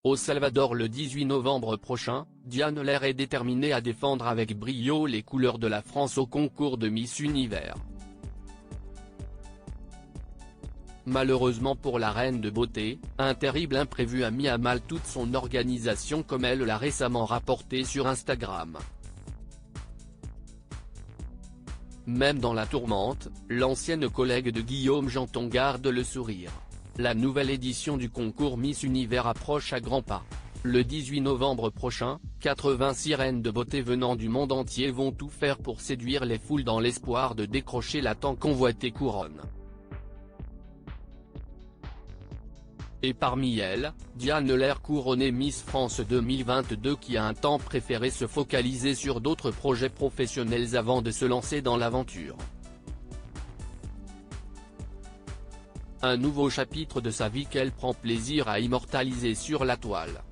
Au Salvador le 18 novembre prochain, Diane Lair est déterminée à défendre avec brio les couleurs de la France au concours de Miss Univers. Malheureusement pour la reine de beauté, un terrible imprévu a mis à mal toute son organisation comme elle l'a récemment rapporté sur Instagram. Même dans la tourmente, l'ancienne collègue de Guillaume Janton garde le sourire. La nouvelle édition du concours Miss Univers approche à grands pas. Le 18 novembre prochain, 86 reines de beauté venant du monde entier vont tout faire pour séduire les foules dans l'espoir de décrocher la tant convoitée couronne. Et parmi elles, Diane Lair couronnée Miss France 2022 qui a un temps préféré se focaliser sur d'autres projets professionnels avant de se lancer dans l'aventure. Un nouveau chapitre de sa vie qu'elle prend plaisir à immortaliser sur la toile.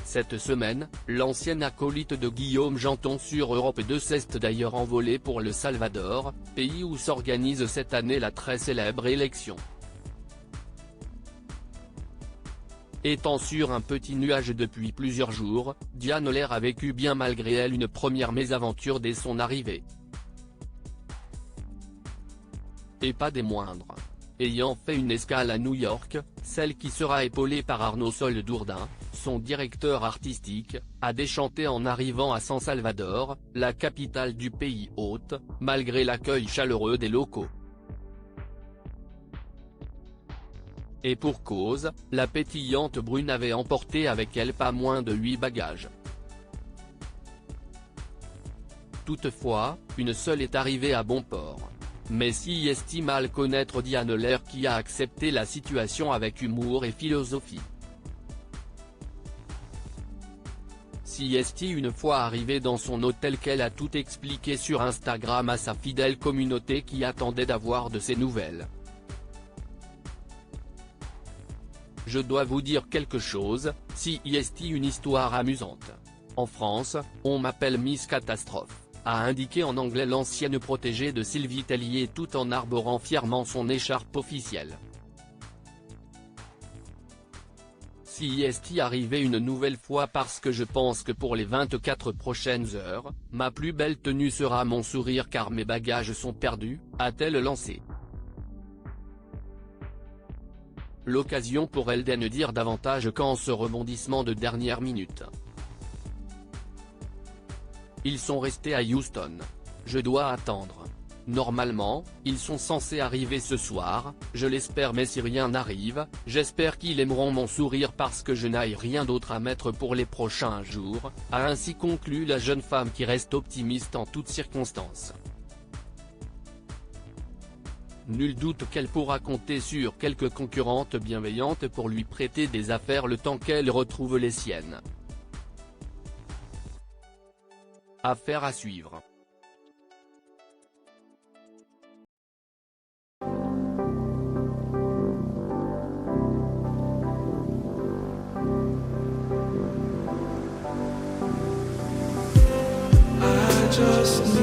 Cette semaine, l'ancienne acolyte de Guillaume Janton sur Europe 2 s'est d'ailleurs envolée pour le Salvador, pays où s'organise cette année la très célèbre élection. Étant sur un petit nuage depuis plusieurs jours, Diane Lair a vécu bien malgré elle une première mésaventure dès son arrivée. Et pas des moindres. Ayant fait une escale à New York, celle qui sera épaulée par Arnaud Soldourdin, son directeur artistique, a déchanté en arrivant à San Salvador, la capitale du pays hôte, malgré l'accueil chaleureux des locaux. Et pour cause, la pétillante brune avait emporté avec elle pas moins de 8 bagages. Toutefois, une seule est arrivée à bon port. Mais si estime mal connaître Diane Lair qui a accepté la situation avec humour et philosophie. Si estime une fois arrivée dans son hôtel qu'elle a tout expliqué sur Instagram à sa fidèle communauté qui attendait d'avoir de ses nouvelles. Je dois vous dire quelque chose, si est une histoire amusante. En France, on m'appelle Miss Catastrophe, a indiqué en anglais l'ancienne protégée de Sylvie Tellier tout en arborant fièrement son écharpe officielle. Si est arrivé une nouvelle fois parce que je pense que pour les 24 prochaines heures, ma plus belle tenue sera mon sourire car mes bagages sont perdus, a-t-elle lancé. L'occasion pour elle d'en dire davantage qu'en ce rebondissement de dernière minute. Ils sont restés à Houston. Je dois attendre. Normalement, ils sont censés arriver ce soir, je l'espère mais si rien n'arrive, j'espère qu'ils aimeront mon sourire parce que je n'ai rien d'autre à mettre pour les prochains jours, a ainsi conclu la jeune femme qui reste optimiste en toutes circonstances. Nul doute qu'elle pourra compter sur quelques concurrentes bienveillantes pour lui prêter des affaires le temps qu'elle retrouve les siennes. Affaire à suivre. I just